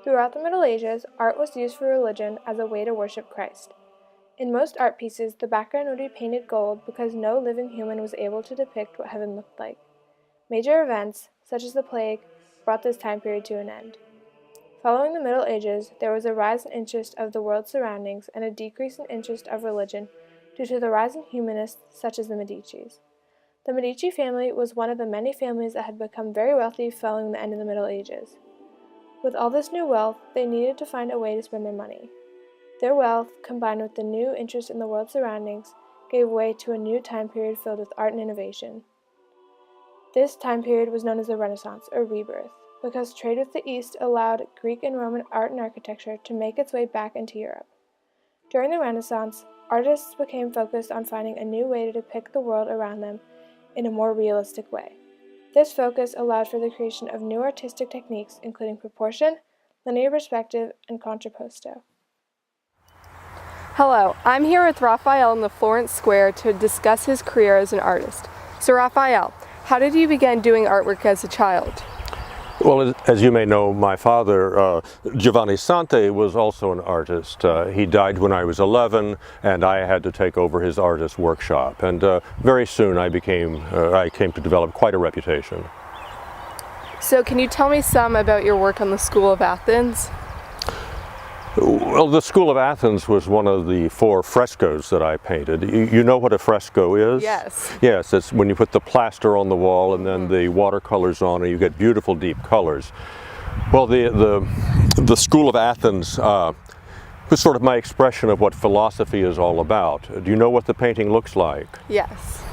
Throughout the Middle Ages, art was used for religion as a way to worship Christ. In most art pieces, the background would be painted gold because no living human was able to depict what heaven looked like. Major events, such as the plague, brought this time period to an end. Following the Middle Ages, there was a rise in interest of the world's surroundings and a decrease in interest of religion due to the rise in humanists such as the Medicis. The Medici family was one of the many families that had become very wealthy following the end of the Middle Ages. With all this new wealth, they needed to find a way to spend their money. Their wealth, combined with the new interest in the world's surroundings, gave way to a new time period filled with art and innovation. This time period was known as the Renaissance, or Rebirth, because trade with the East allowed Greek and Roman art and architecture to make its way back into Europe. During the Renaissance, artists became focused on finding a new way to depict the world around them in a more realistic way. This focus allowed for the creation of new artistic techniques, including proportion, linear perspective, and contrapposto. Hello, I'm here with Raphael in the Florence Square to discuss his career as an artist. So Raphael, how did you begin doing artwork as a child? Well, as you may know, my father, Giovanni Sante, was also an artist. He died when I was 11, and I had to take over his artist workshop. And very soon I came to develop quite a reputation. So can you tell me some about your work on the School of Athens? Well, the School of Athens was one of the 4 frescoes that I painted. You know what a fresco is? Yes. Yes, it's when you put the plaster on the wall and then the watercolors on and you get beautiful deep colors. Well, the School of Athens was sort of my expression of what philosophy is all about. Do you know what the painting looks like? Yes.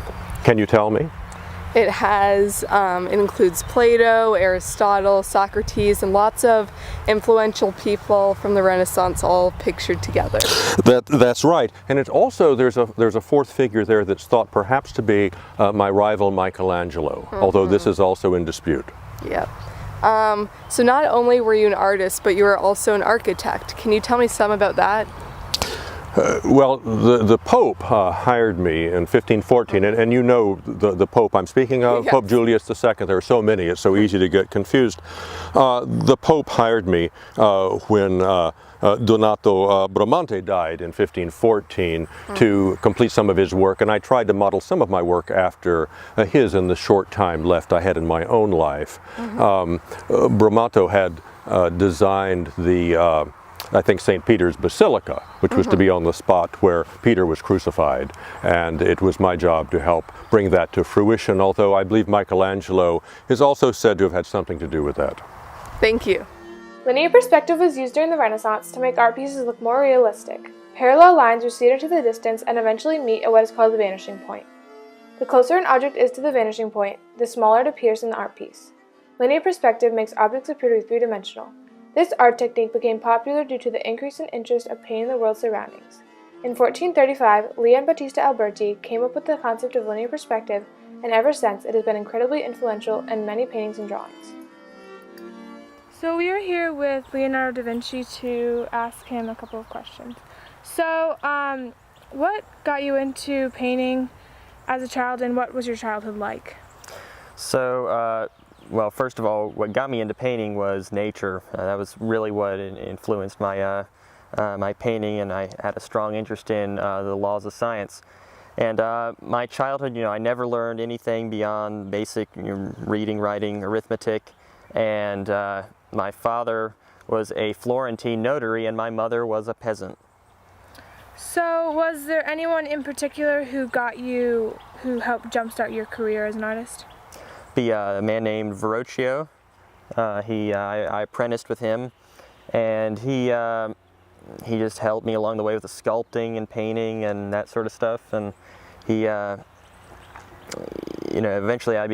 Can you tell me? It has, it includes Plato, Aristotle, Socrates, and lots of influential people from the Renaissance all pictured together. That's right, and it's also there's a 4th figure there that's thought perhaps to be my rival Michelangelo, although this is also in dispute. Yep. So not only were you an artist, but you were also an architect. Can you tell me some about that? Well, the Pope hired me in 1514, and you know the Pope I'm speaking of, Yes. Pope Julius II. There are so many, it's so easy to get confused. The Pope hired me when Donato Bramante died in 1514 to complete some of his work, and I tried to model some of my work after his in the short time left I had in my own life. Bramante had designed the I think St. Peter's Basilica, which was to be on the spot where Peter was crucified, and it was my job to help bring that to fruition, although I believe Michelangelo is also said to have had something to do with that. Thank you. Linear perspective was used during the Renaissance to make art pieces look more realistic. Parallel lines recede into the distance and eventually meet at what is called the vanishing point. The closer an object is to the vanishing point, the smaller it appears in the art piece. Linear perspective makes objects appear to be three-dimensional. This art technique became popular due to the increase in interest of painting the world's surroundings. In 1435, Leon Battista Alberti came up with the concept of linear perspective, and ever since it has been incredibly influential in many paintings and drawings. So we are here with Leonardo da Vinci to ask him a couple of questions. So, what got you into painting as a child, and what was your childhood like? So, well, first of all, what got me into painting was nature. That was really what influenced my my painting, and I had a strong interest in the laws of science. And my childhood, I never learned anything beyond basic reading, writing, arithmetic. And my father was a Florentine notary, and my mother was a peasant. So, was there anyone in particular who helped jumpstart your career as an artist? A man named Verrocchio. I apprenticed with him, and he just helped me along the way with the sculpting and painting and that sort of stuff. And he, eventually I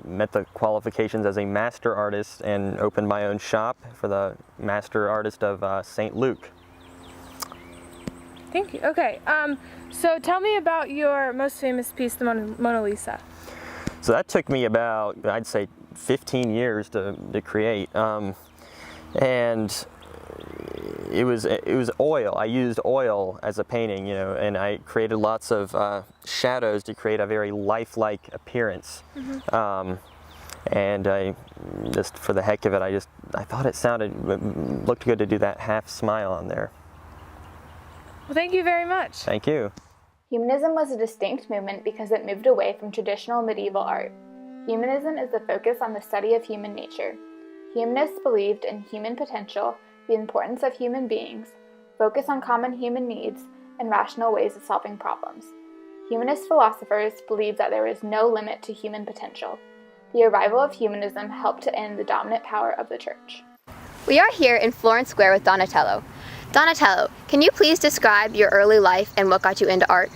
met the qualifications as a master artist and opened my own shop for the master artist of St. Luke. Thank you. Okay, so tell me about your most famous piece, the Mona Lisa. So that took me about, I'd say, 15 years to create, and it was oil. I used oil as a painting, and I created lots of shadows to create a very lifelike appearance. and just for the heck of it, I thought it looked good to do that half smile on there. Well, thank you very much. Thank you. Humanism was a distinct movement because it moved away from traditional medieval art. Humanism is the focus on the study of human nature. Humanists believed in human potential, the importance of human beings, focus on common human needs, and rational ways of solving problems. Humanist philosophers believed that there is no limit to human potential. The arrival of humanism helped to end the dominant power of the church. We are here in Florence Square with Donatello. Donatello, can you please describe your early life and what got you into art?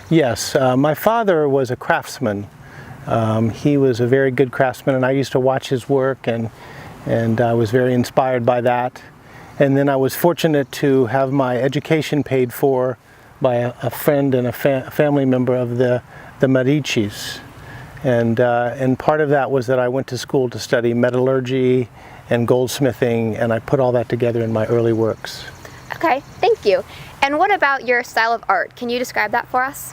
Yes, my father was a craftsman. He was a very good craftsman, and I used to watch his work, and I was very inspired by that. And then I was fortunate to have my education paid for by a friend and a family member of the Medicis. And part of that was that I went to school to study metallurgy and goldsmithing, and I put all that together in my early works. Okay, thank you. And what about your style of art? Can you describe that for us?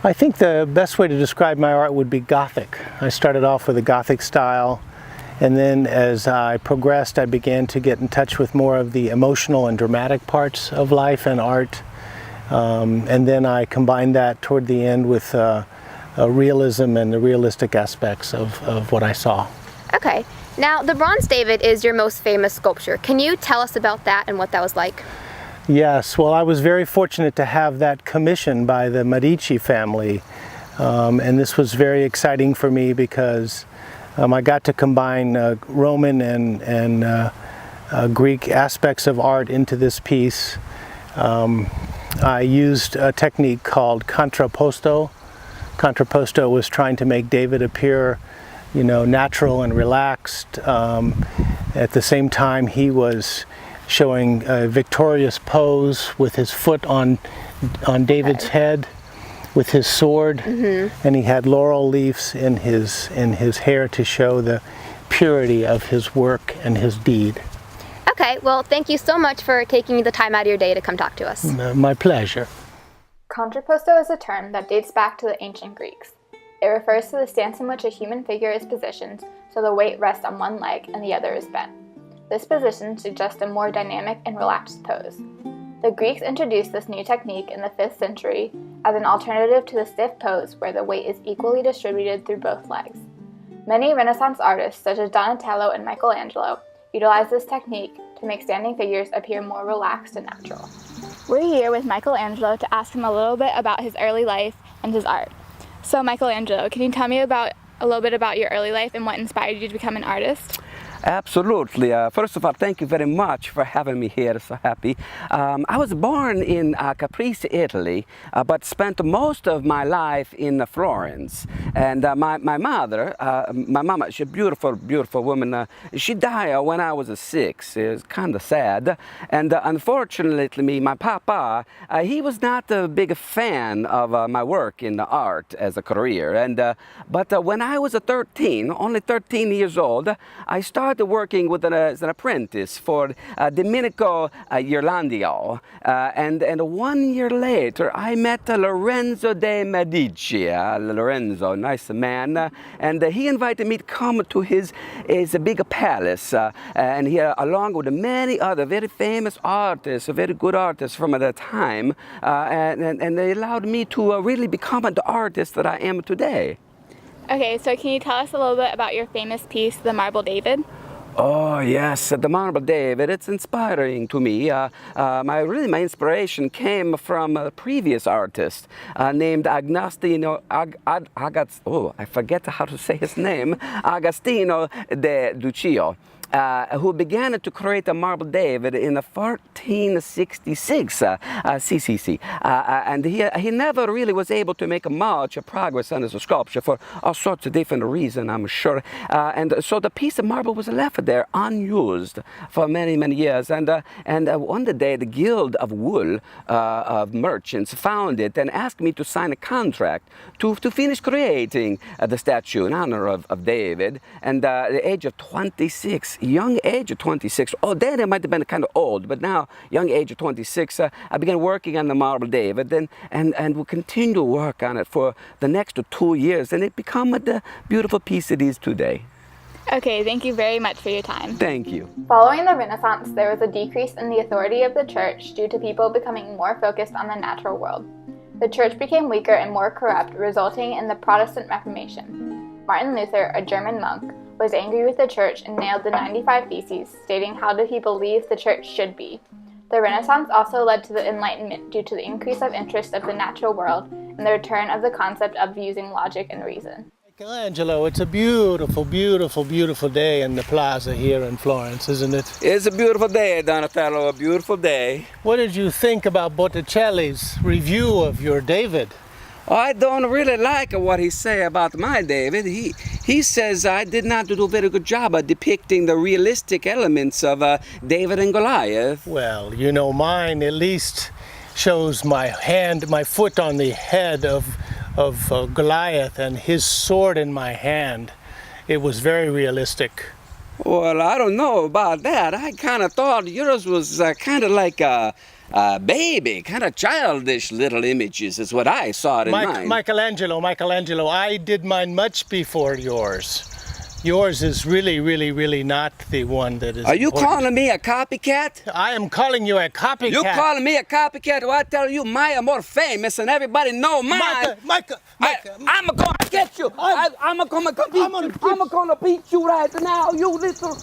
I think the best way to describe my art would be Gothic. I started off with a Gothic style, and then as I progressed, I began to get in touch with more of the emotional and dramatic parts of life and art. And then I combined that toward the end with realism and the realistic aspects of what I saw. Okay. Now, the Bronze David is your most famous sculpture. Can you tell us about that and what that was like? Yes, well, I was very fortunate to have that commissioned by the Medici family. And this was very exciting for me because I got to combine Roman and Greek aspects of art into this piece. I used a technique called contrapposto. Contrapposto was trying to make David appear, natural and relaxed. At the same time, he was showing a victorious pose with his foot on David's head, with his sword, and he had laurel leaves in his hair to show the purity of his work and his deed. Okay, well, thank you so much for taking the time out of your day to come talk to us. My pleasure. Contrapposto is a term that dates back to the ancient Greeks. It refers to the stance in which a human figure is positioned so the weight rests on one leg and the other is bent. This position suggests a more dynamic and relaxed pose. The Greeks introduced this new technique in the 5th century as an alternative to the stiff pose where the weight is equally distributed through both legs. Many Renaissance artists, such as Donatello and Michelangelo, utilize this technique to make standing figures appear more relaxed and natural. We're here with Michelangelo to ask him a little bit about his early life and his art. So Michelangelo, can you tell me a little bit about your early life and what inspired you to become an artist? Absolutely. First of all, thank you very much for having me here. So happy. I was born in Caprice, Italy, but spent most of my life in Florence. And my mother, my mama, she's a beautiful, beautiful woman. She died when I was 6. It was kind of sad. And unfortunately, my papa, he was not a big fan of my work in art as a career. And but when I was 13, only 13 years old, I started working as an apprentice for Domenico Ghirlandaio, and 1 year later I met Lorenzo de' Medici. Lorenzo, nice man, and he invited me to come to his big palace, and he along with many other very famous artists, very good artists from that time, and they allowed me to really become the artist that I am today. Okay, so can you tell us a little bit about your famous piece, The Marble David? Oh yes, the Marble David, it's inspiring to me. My inspiration came from a previous artist named Agostino, I forget how to say his name, Agostino de Duccio. Who began to create a Marble David in 1466 CCC, and he never really was able to make much progress on his sculpture for all sorts of different reasons, I'm sure. And so the piece of marble was left there unused for many, many years. And one day the Guild of Wool of Merchants found it and asked me to sign a contract to finish creating the statue in honor of David. And at the age of 26, 26, young age of 26. Oh, then it might have been kind of old, but now, young age of 26, I began working on the marble David and will continue to work on it for the next 2 years, and it become the beautiful piece it is today. Okay, thank you very much for your time. Thank you. Following the Renaissance, there was a decrease in the authority of the church due to people becoming more focused on the natural world. The church became weaker and more corrupt, resulting in the Protestant Reformation. Martin Luther, a German monk, was angry with the church and nailed the 95 Theses, stating how he believed the church should be. The Renaissance also led to the Enlightenment due to the increase of interest of the natural world and the return of the concept of using logic and reason. Michelangelo, it's a beautiful, beautiful, beautiful day in the plaza here in Florence, isn't it? It's a beautiful day, Donatello, a beautiful day. What did you think about Botticelli's review of your David? I don't really like what he say about my David. He says I did not do a very good job of depicting the realistic elements of David and Goliath. Well, you know, mine at least shows my foot on the head of Goliath and his sword in my hand. It was very realistic. Well, I don't know about that. I kind of thought yours was kind of like a baby, kind of childish little images is what I saw in mine. Michelangelo, I did mine much before yours. Yours is really, really, really not the one that is Are you important. calling me a copycat? I am calling you a copycat. You calling me a copycat? Well, I tell you, mine are more famous and everybody know mine. Micah. I'm gonna get you. I'm gonna beat you right now, you little...